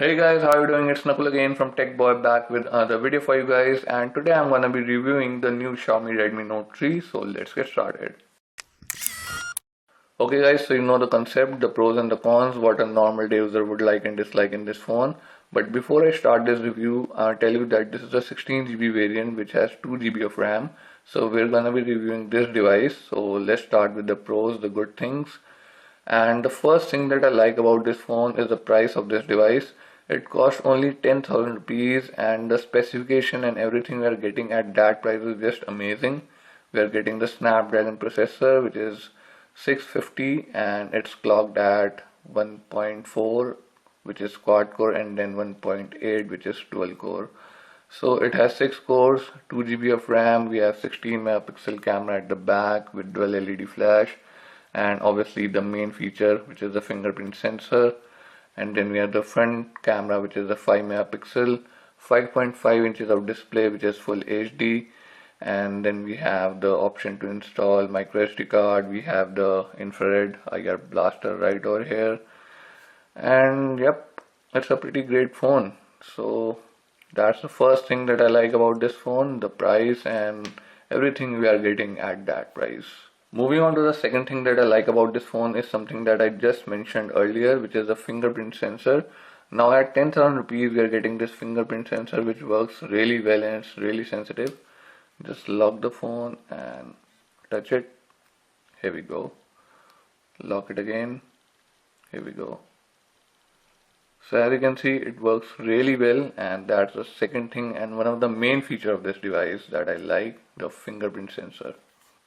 Hey guys, how are you doing? It's Nakul again from Tech Boy back with another video for you guys, and today I'm gonna be reviewing the new Xiaomi Redmi Note 3, so let's get started. Okay guys, so you know the concept, the pros and the cons, what a normal day user would like and dislike in this phone. But before I start this review, I'll tell you that this is a 16GB variant which has 2GB of RAM. So we're gonna be reviewing this device, so let's start with the pros, the good things. And the first thing that I like about this phone is the price of this device. It costs only 10,000 rupees, and the specification and everything we are getting at that price is just amazing. We are getting the Snapdragon processor, which is 650, and it's clocked at 1.4, which is quad core, and then 1.8, which is dual core. So it has 6 cores, 2GB of RAM, we have 16 megapixel camera at the back with dual LED flash, and obviously the main feature, which is the fingerprint sensor. And then we have the front camera, which is a 5 megapixel, 5.5 inches of display, which is full HD. And then we have the option to install micro SD card. We have the infrared IR blaster right over here, and yep, it's a pretty great phone. So that's the first thing that I like about this phone, the price and everything we are getting at that price. Moving on to the second thing that I like about this phone is something that I just mentioned earlier, which is the fingerprint sensor. Now at 10,000 rupees we are getting this fingerprint sensor which works really well and it's really sensitive. Just lock the phone and touch it. Here we go. Lock it again. Here we go. So as you can see, it works really well, and that's the second thing and one of the main feature of this device that I like, the fingerprint sensor.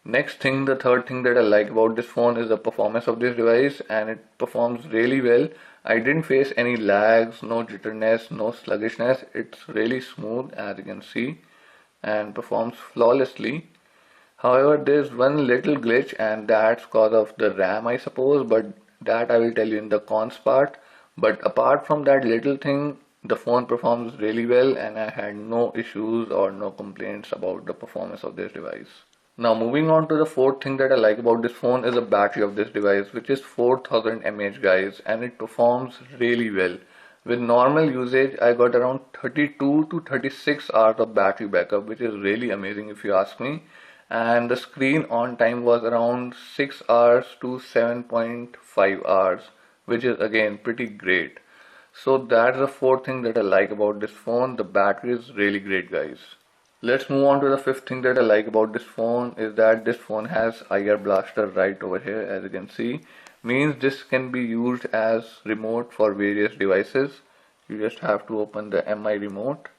Next thing, the third thing that I like about this phone is the performance of this device, and it performs really well. I didn't face any lags, no jitteriness, no sluggishness. It's really smooth as you can see and performs flawlessly. However, there's one little glitch, and that's cause of the RAM, I suppose, but that I will tell you in the cons part. But apart from that little thing, the phone performs really well, and I had no issues or no complaints about the performance of this device. Now moving on to the fourth thing that I like about this phone is the battery of this device, which is 4000 mAh guys, and it performs really well. With normal usage I got around 32 to 36 hours of battery backup, which is really amazing if you ask me. And the screen on time was around 6 hours to 7.5 hours, which is again pretty great. So that's the fourth thing that I like about this phone. The battery is really great guys. Let's move on to the fifth thing that I like about this phone is that this phone has IR blaster right over here, as you can see. Means this can be used as remote for various devices. You just have to open the MI remote.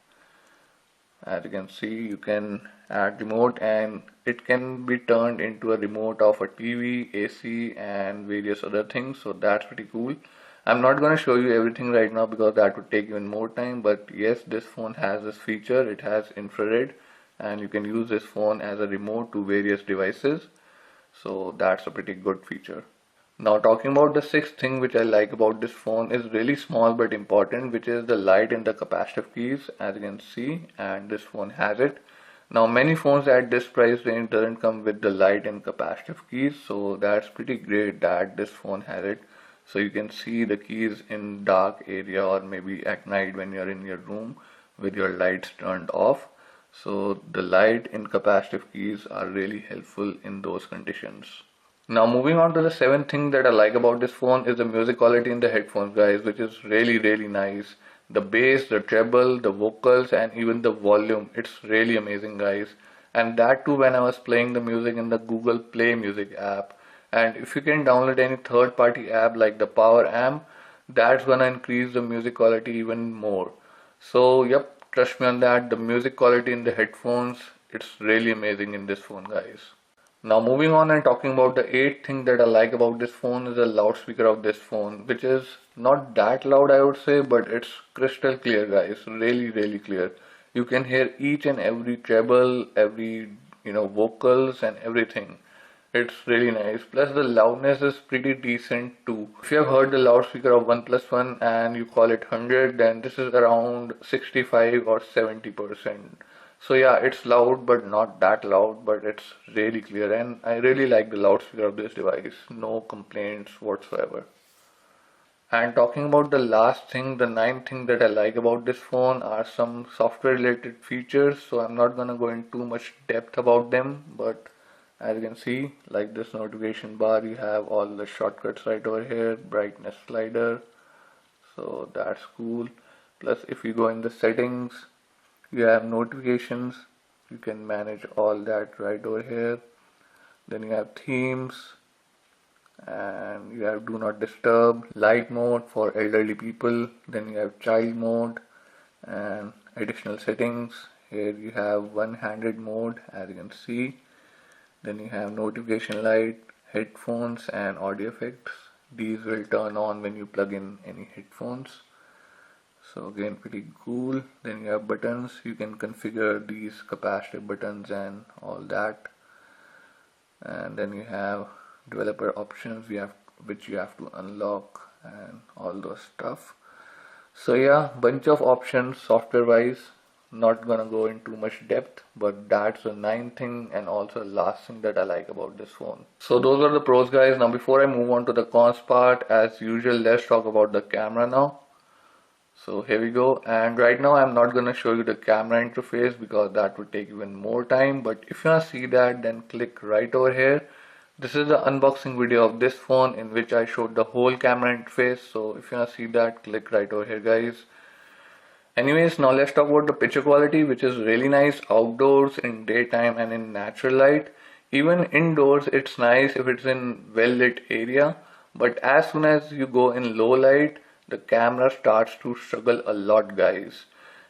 As you can see, you can add remote and it can be turned into a remote of a TV, AC and various other things. So that's pretty cool. I'm not going to show you everything right now because that would take even more time, but yes, this phone has this feature. It has infrared and you can use this phone as a remote to various devices. So that's a pretty good feature. Now talking about the sixth thing which I like about this phone is really small but important, which is the light in the capacitive keys, as you can see, and this phone has it. Now many phones at this price range doesn't come with the light and capacitive keys, so that's pretty great that this phone has it. So you can see the keys in dark area or maybe at night when you're in your room with your lights turned off. So the light and capacitive keys are really helpful in those conditions. Now moving on to the seventh thing that I like about this phone is the music quality in the headphones guys, which is really nice. The bass, the treble, the vocals and even the volume, it's really amazing guys. And that too when I was playing the music in the Google Play Music app. And if you can download any third-party app like the Power Amp, that's gonna increase the music quality even more. So yep, trust me on that, the music quality in the headphones, it's really amazing in this phone guys. Now moving on and talking about the eighth thing that I like about this phone is the loudspeaker of this phone, which is not that loud I would say, but it's crystal clear guys, really clear. You can hear each and every treble, every vocals and everything. It's really nice. Plus the loudness is pretty decent too. If you have heard the loudspeaker of OnePlus One and you call it 100, then this is around 65 or 70%. So yeah, it's loud but not that loud, but it's really clear and I really like the loudspeaker of this device. No complaints whatsoever. And talking about the last thing, the ninth thing that I like about this phone are some software related features. So I'm not gonna go in too much depth about them, but as you can see, like this notification bar, you have all the shortcuts right over here, brightness slider, so that's cool. Plus if you go in the settings, you have notifications, you can manage all that right over here. Then you have themes, and you have do not disturb, light mode for elderly people. Then you have child mode and additional settings. Here you have one-handed mode, as you can see. Then you have notification light, headphones and audio effects. These will turn on when you plug in any headphones. So again, pretty cool. Then you have buttons. You can configure these capacitive buttons and all that. And then you have developer options which you have to unlock and all those stuff. So yeah, bunch of options software wise. Not gonna go into much depth, but that's the ninth thing and also the last thing that I like about this phone. So those are the pros, guys. Now before I move on to the cons part, as usual, let's talk about the camera now. So here we go, and right now I'm not gonna show you the camera interface because that would take even more time, but if you wanna see that, then click right over here. This is the unboxing video of this phone in which I showed the whole camera interface. So if you wanna see that, click right over here, guys. Anyways, now let's talk about the picture quality, which is really nice outdoors, in daytime and in natural light. Even indoors it's nice if it's in well lit area, but as soon as you go in low light, the camera starts to struggle a lot, guys.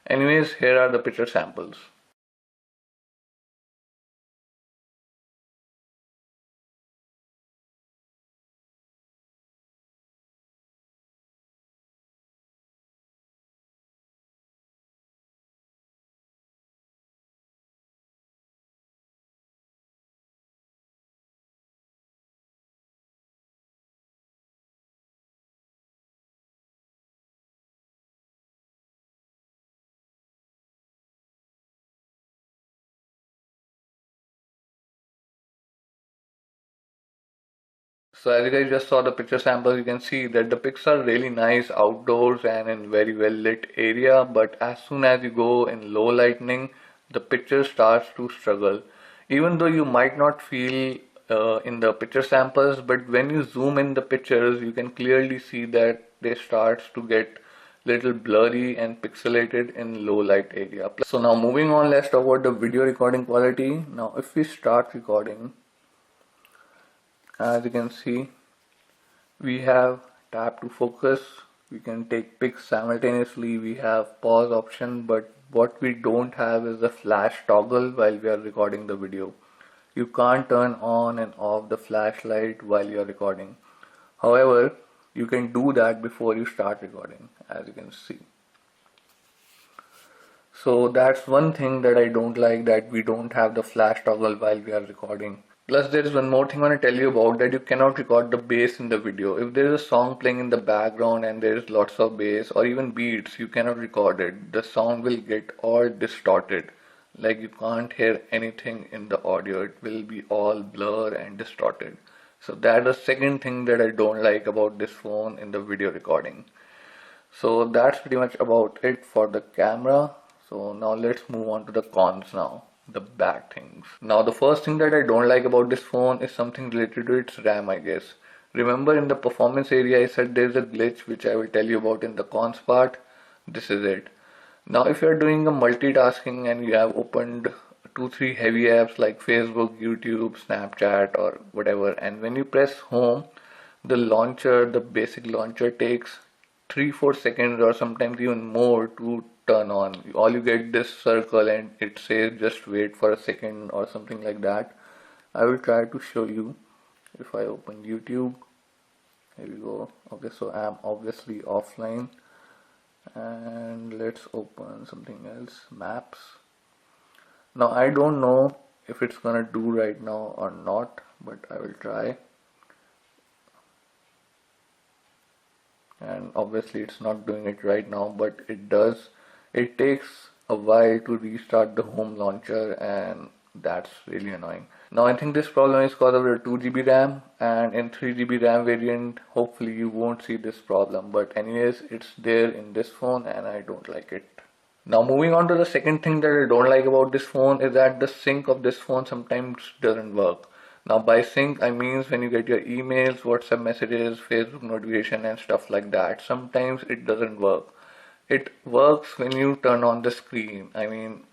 Anyways, here are the picture samples. So as you guys just saw the picture samples, you can see that the pics are really nice outdoors and in very well lit area, but as soon as you go in low lighting, the picture starts to struggle. Even though you might not feel in the picture samples, but when you zoom in the pictures, you can clearly see that they starts to get little blurry and pixelated in low light area. So now moving on, let's talk about the video recording quality. Now if we start recording, as you can see, we have tap to focus, we can take pics simultaneously, we have pause option, but what we don't have is the flash toggle while we are recording the video. You can't turn on and off the flashlight while you are recording. However, you can do that before you start recording, as you can see. So that's one thing that I don't like, that we don't have the flash toggle while we are recording. Plus there is one more thing I want to tell you about, that you cannot record the bass in the video. If there is a song playing in the background and there is lots of bass or even beats, you cannot record it. The sound will get all distorted. Like you can't hear anything in the audio. It will be all blur and distorted. So that's the second thing that I don't like about this phone in the video recording. So that's pretty much about it for the camera. So now let's move on to the cons now. The bad things. Now the first thing that I don't like about this phone is something related to its RAM, I guess. Remember in the performance area I said there's a glitch which I will tell you about in the cons part. This is it. Now if you are doing a multitasking and you have opened 2-3 heavy apps like Facebook, YouTube, Snapchat or whatever, and when you press home, the launcher, the basic launcher takes 3-4 seconds or sometimes even more to turn on. All you get this circle and it says just wait for a second or something like that. I will try to show you. If I open YouTube, here we go. Okay, so I'm obviously offline, and let's open something else, maps. Now I don't know if it's gonna do right now or not, but I will try. And obviously it's not doing it right now, but it does. It takes a while to restart the home launcher, and that's really annoying. Now I think this problem is because of the 2 GB RAM, and in 3 GB RAM variant hopefully you won't see this problem, but anyways it's there in this phone and I don't like it. Now moving on to the second thing that I don't like about this phone is that the sync of this phone sometimes doesn't work. Now by sync I means when you get your emails, WhatsApp messages, Facebook notification and stuff like that, sometimes it doesn't work. It works when you turn on the screen. I mean,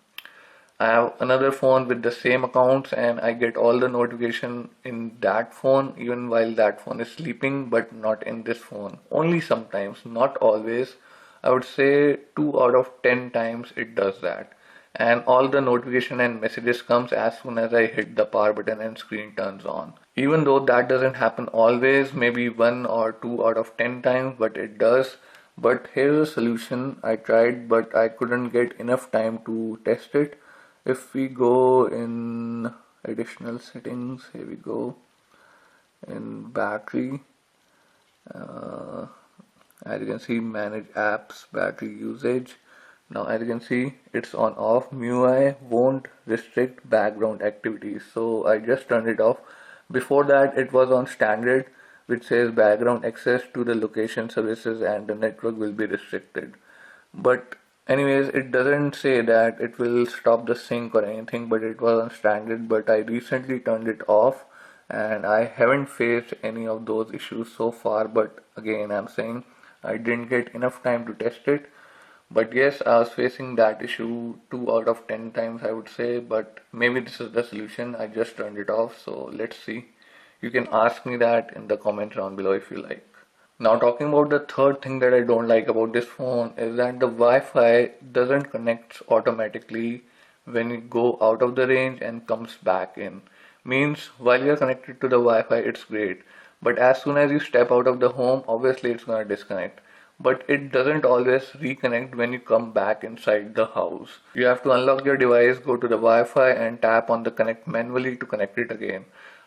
I have another phone with the same accounts and I get all the notification in that phone even while that phone is sleeping, but not in this phone. Only sometimes, not always. I would say 2 out of 10 times it does that. And all the notification and messages comes as soon as I hit the power button and screen turns on. Even though that doesn't happen always, maybe 1 or 2 out of 10 times, but it does. But here's a solution. I tried, but I couldn't get enough time to test it. If we go in additional settings, here we go, in battery, as you can see, manage apps, battery usage. Now as you can see, it's on off. MIUI won't restrict background activities, so I just turned it off. Before that it was on standard, which says background access to the location services and the network will be restricted. But anyways, it doesn't say that it will stop the sync or anything, but it was on standard. But I recently turned it off and I haven't faced any of those issues so far. But again, I'm saying I didn't get enough time to test it. But yes, I was facing that issue 2 out of 10 times, I would say. But maybe this is the solution. I just turned it off, so let's see. You can ask me that in the comments down below if you like. Now talking about the third thing that I don't like about this phone is that the Wi-Fi doesn't connect automatically when you go out of the range and comes back in. Means while you're connected to the Wi-Fi it's great, but as soon as you step out of the home, obviously it's gonna disconnect. But it doesn't always reconnect when you come back inside the house. You have to unlock your device, go to the Wi-Fi and tap on the connect manually to connect it again.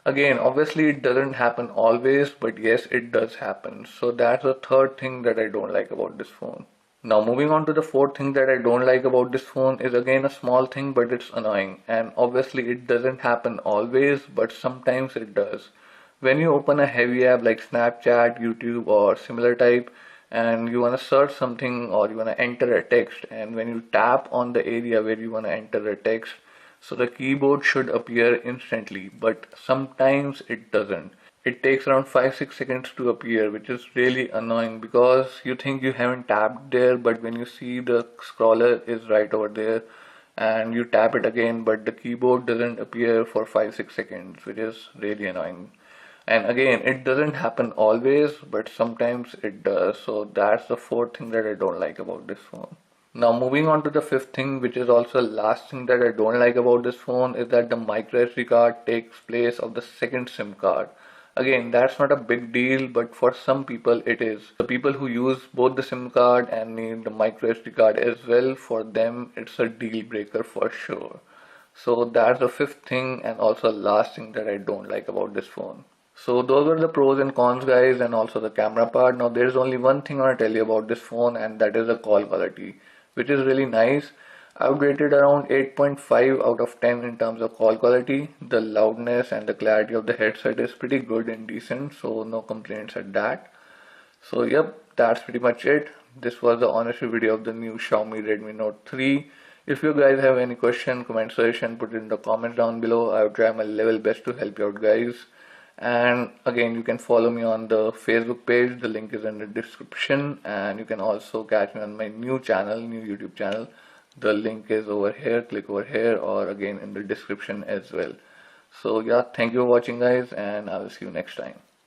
Again, obviously it doesn't happen always, but yes, it does happen. So that's the third thing that I don't like about this phone. Now moving on to the fourth thing that I don't like about this phone is again a small thing, but it's annoying. And obviously it doesn't happen always, but sometimes it does. When you open a heavy app like Snapchat, YouTube or similar type, and you want to search something or you want to enter a text, and when you tap on the area where you want to enter a text, so the keyboard should appear instantly, but sometimes it doesn't. It takes around 5-6 seconds to appear, which is really annoying because you think you haven't tapped there, but when you see the scroller is right over there and you tap it again, but the keyboard doesn't appear for 5-6 seconds, which is really annoying. And again, it doesn't happen always, but sometimes it does. So that's the fourth thing that I don't like about this phone. Now moving on to the fifth thing, which is also the last thing that I don't like about this phone, is that the micro SD card takes place of the second SIM card. Again, that's not a big deal, but for some people it is. The people who use both the SIM card and need the micro SD card as well, for them it's a deal breaker for sure. So that's the fifth thing and also last thing that I don't like about this phone. So those were the pros and cons, guys, and also the camera part. Now there's only one thing I want to tell you about this phone, and that is the call quality, which is really nice. I would rate it around 8.5 out of 10 in terms of call quality. The loudness and the clarity of the headset is pretty good and decent, so no complaints at that. So yep, that's pretty much it. This was the honest video of the new Xiaomi Redmi Note 3. If you guys have any question, comment, suggestion, put it in the comments down below. I will try my level best to help you out, guys. And again, you can follow me on the Facebook page, the link is in the description, and you can also catch me on my new YouTube channel. The link is over here, click over here, or again in the description as well. So yeah, thank you for watching, guys, and I will see you next time.